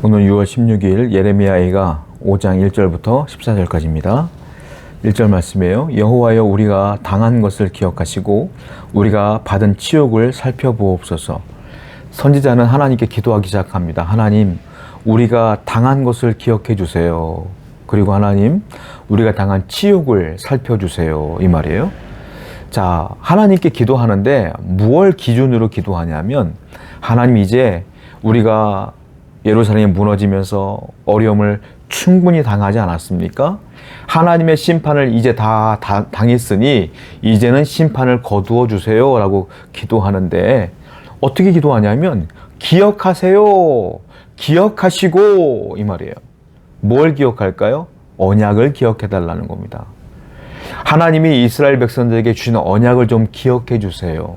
오늘 6월 16일 예레미야가 5장 1절부터 14절까지입니다. 1절 말씀이에요. 여호와여, 우리가 당한 것을 기억하시고 우리가 받은 치욕을 살펴보옵소서. 선지자는 하나님께 기도하기 시작합니다. 하나님, 우리가 당한 것을 기억해 주세요. 그리고 하나님, 우리가 당한 치욕을 살펴주세요. 이 말이에요. 자, 하나님께 기도하는데 무엇을 기준으로 기도하냐면, 하나님, 이제 우리가 예루살렘이 무너지면서 어려움을 충분히 당하지 않았습니까? 하나님의 심판을 이제 다 당했으니 이제는 심판을 거두어 주세요 라고 기도하는데, 어떻게 기도하냐면 기억하세요, 기억하시고, 이 말이에요. 뭘 기억할까요? 언약을 기억해 달라는 겁니다. 하나님이 이스라엘 백성들에게 주신 언약을 좀 기억해 주세요.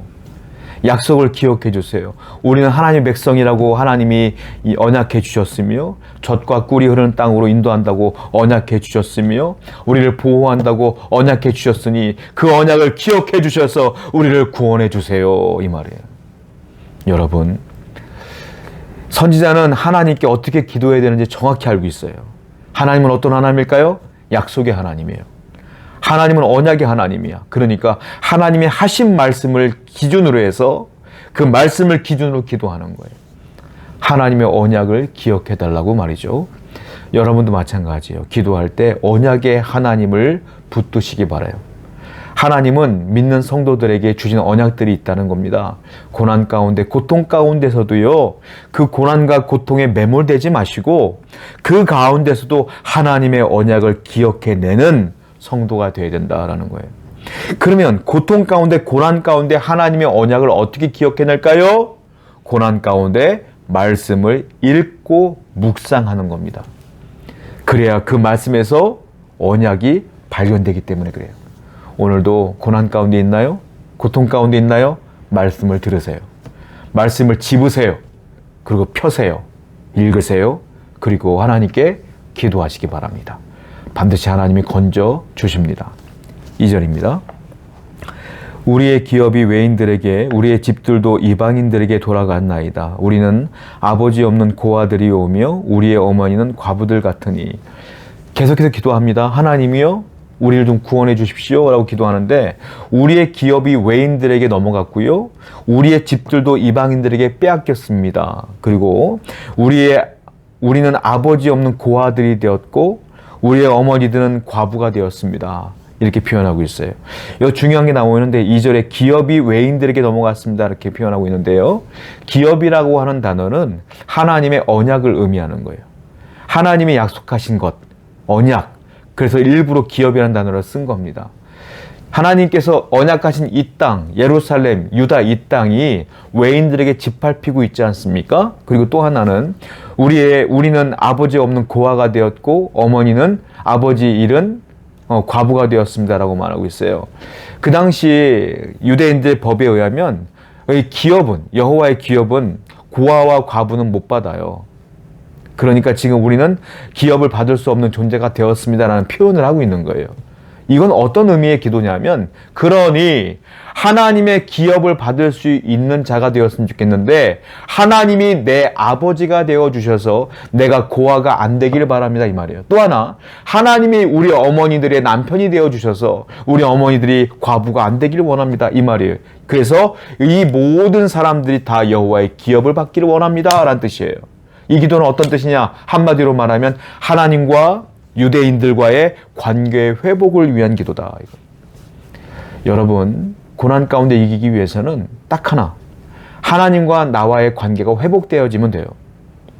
약속을 기억해 주세요. 우리는 하나님의 백성이라고 하나님이 언약해 주셨으며, 젖과 꿀이 흐르는 땅으로 인도한다고 언약해 주셨으며, 우리를 보호한다고 언약해 주셨으니 그 언약을 기억해 주셔서 우리를 구원해 주세요. 이 말이에요. 여러분, 선지자는 하나님께 어떻게 기도해야 되는지 정확히 알고 있어요. 하나님은 어떤 하나님일까요? 약속의 하나님이에요. 하나님은 언약의 하나님이야. 그러니까 하나님의 하신 말씀을 기준으로 해서 그 말씀을 기준으로 기도하는 거예요. 하나님의 언약을 기억해 달라고 말이죠. 여러분도 마찬가지예요. 기도할 때 언약의 하나님을 붙드시기 바라요. 하나님은 믿는 성도들에게 주신 언약들이 있다는 겁니다. 고난 가운데, 고통 가운데서도요, 그 고난과 고통에 매몰되지 마시고 그 가운데서도 하나님의 언약을 기억해내는 성도가 되어야 된다라는 거예요. 그러면 고통 가운데, 고난 가운데 하나님의 언약을 어떻게 기억해낼까요? 고난 가운데 말씀을 읽고 묵상하는 겁니다. 그래야 그 말씀에서 언약이 발견되기 때문에 그래요. 오늘도 고난 가운데 있나요? 고통 가운데 있나요? 말씀을 들으세요. 말씀을 집으세요. 그리고 펴세요. 읽으세요. 그리고 하나님께 기도하시기 바랍니다. 반드시 하나님이 건져 주십니다. 2절입니다. 우리의 기업이 외인들에게, 우리의 집들도 이방인들에게 돌아갔나이다. 우리는 아버지 없는 고아들이오며 우리의 어머니는 과부들 같으니. 계속해서 기도합니다. 하나님이요, 우리를 좀 구원해 주십시오 라고 기도하는데, 우리의 기업이 외인들에게 넘어갔고요, 우리의 집들도 이방인들에게 빼앗겼습니다. 그리고 우리는 아버지 없는 고아들이 되었고 우리의 어머니들은 과부가 되었습니다. 이렇게 표현하고 있어요. 여기 중요한 게 나오는데 2절에 기업이 외인들에게 넘어갔습니다 이렇게 표현하고 있는데요, 기업이라고 하는 단어는 하나님의 언약을 의미하는 거예요. 하나님이 약속하신 것, 언약. 그래서 일부러 기업이라는 단어를 쓴 겁니다. 하나님께서 언약하신 이 땅, 예루살렘, 유다 이 땅이 외인들에게 짓밟히고 있지 않습니까? 그리고 또 하나는 우리는 아버지 없는 고아가 되었고 어머니는 아버지 잃은 과부가 되었습니다라고 말하고 있어요. 그 당시 유대인들 법에 의하면 여호와의 기업은 고아와 과부는 못 받아요. 그러니까 지금 우리는 기업을 받을 수 없는 존재가 되었습니다라는 표현을 하고 있는 거예요. 이건 어떤 의미의 기도냐면, 그러니 하나님의 기업을 받을 수 있는 자가 되었으면 좋겠는데 하나님이 내 아버지가 되어주셔서 내가 고아가 안 되기를 바랍니다 이 말이에요. 또 하나, 하나님이 우리 어머니들의 남편이 되어주셔서 우리 어머니들이 과부가 안 되기를 원합니다 이 말이에요. 그래서 이 모든 사람들이 다 여호와의 기업을 받기를 원합니다 라는 뜻이에요. 이 기도는 어떤 뜻이냐? 한마디로 말하면 하나님과 유대인들과의 관계의 회복을 위한 기도다. 여러분, 고난 가운데 이기기 위해서는 딱 하나, 하나님과 나와의 관계가 회복되어지면 돼요.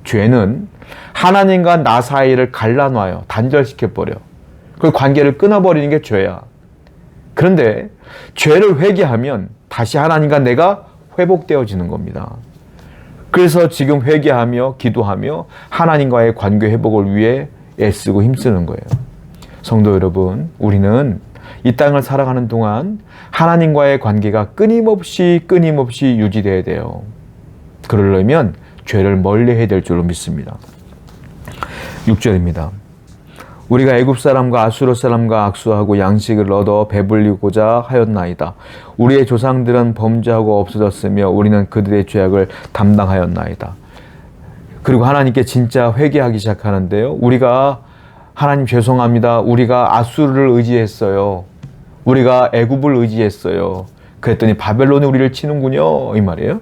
죄는 하나님과 나 사이를 갈라놔요. 단절시켜버려. 그 관계를 끊어버리는 게 죄야. 그런데 죄를 회개하면 다시 하나님과 내가 회복되어지는 겁니다. 그래서 지금 회개하며 기도하며 하나님과의 관계 회복을 위해 애쓰고 힘쓰는 거예요. 성도 여러분, 우리는 이 땅을 살아가는 동안 하나님과의 관계가 끊임없이 유지돼야 돼요. 그러려면 죄를 멀리해야 될 줄로 믿습니다. 6절입니다. 우리가 애굽 사람과 아수르 사람과 악수하고 양식을 얻어 배불리고자 하였나이다. 우리의 조상들은 범죄하고 없어졌으며 우리는 그들의 죄악을 담당하였나이다. 그리고 하나님께 진짜 회개하기 시작하는데요. 우리가 하나님 죄송합니다. 우리가 아수르를 의지했어요. 우리가 애굽을 의지했어요. 그랬더니 바벨론이 우리를 치는군요. 이 말이에요.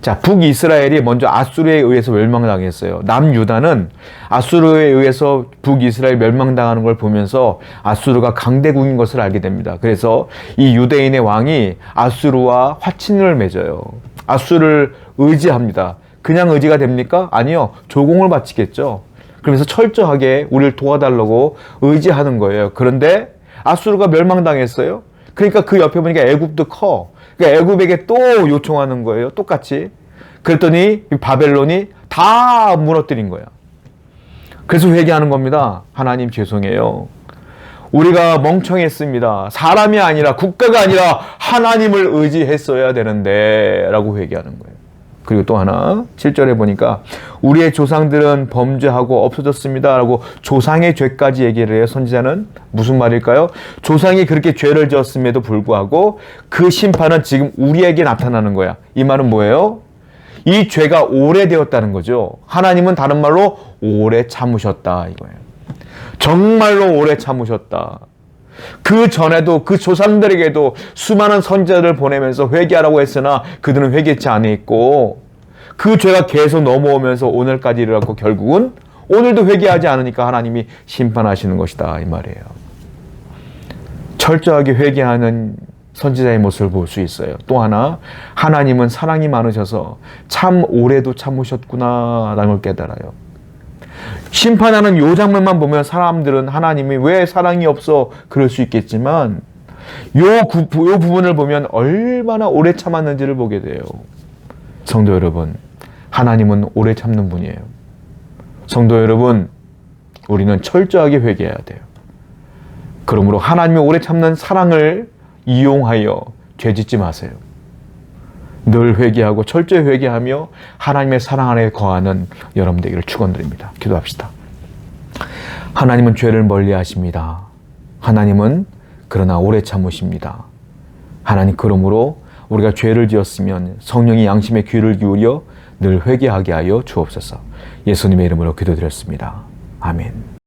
자, 북이스라엘이 먼저 아수르에 의해서 멸망당했어요. 남유다는 아수르에 의해서 북이스라엘 멸망당하는 걸 보면서 아수르가 강대국인 것을 알게 됩니다. 그래서 이 유대인의 왕이 아수르와 화친을 맺어요. 아수르를 의지합니다. 그냥 의지가 됩니까? 아니요. 조공을 바치겠죠. 그러면서 철저하게 우리를 도와달라고 의지하는 거예요. 그런데 아수르가 멸망당했어요. 그러니까 그 옆에 보니까 애굽도 커. 그러니까 애굽에게 또 요청하는 거예요. 똑같이. 그랬더니 바벨론이 다 무너뜨린 거야. 그래서 회개하는 겁니다. 하나님 죄송해요. 우리가 멍청했습니다. 사람이 아니라 국가가 아니라 하나님을 의지했어야 되는데 라고 회개하는 거예요. 그리고 또 하나 7절에 보니까 우리의 조상들은 범죄하고 없어졌습니다 라고 조상의 죄까지 얘기를 해요. 선지자는 무슨 말일까요? 조상이 그렇게 죄를 지었음에도 불구하고 그 심판은 지금 우리에게 나타나는 거야. 이 말은 뭐예요? 이 죄가 오래되었다는 거죠. 하나님은 다른 말로 오래 참으셨다 이거예요. 정말로 오래 참으셨다. 그 전에도 그 조상들에게도 수많은 선지자를 보내면서 회개하라고 했으나 그들은 회개치 않았고 그 죄가 계속 넘어오면서 오늘까지 이르렀고 결국은 오늘도 회개하지 않으니까 하나님이 심판하시는 것이다 이 말이에요. 철저하게 회개하는 선지자의 모습을 볼 수 있어요. 또 하나 하나님은 사랑이 많으셔서 참 오래도 참으셨구나 라는 걸 깨달아요. 심판하는 요 장면만 보면 사람들은 하나님이 왜 사랑이 없어 그럴 수 있겠지만 요 부분을 보면 얼마나 오래 참았는지를 보게 돼요. 성도 여러분, 하나님은 오래 참는 분이에요. 성도 여러분, 우리는 철저하게 회개해야 돼요. 그러므로 하나님의 오래 참는 사랑을 이용하여 죄짓지 마세요. 늘 회개하고 철저히 회개하며 하나님의 사랑 안에 거하는 여러분 되기를 축원드립니다. 기도합시다. 하나님은 죄를 멀리 하십니다. 하나님은 그러나 오래 참으십니다. 하나님 그러므로 우리가 죄를 지었으면 성령이 양심의 귀를 기울여 늘 회개하게 하여 주옵소서. 예수님의 이름으로 기도드렸습니다. 아멘.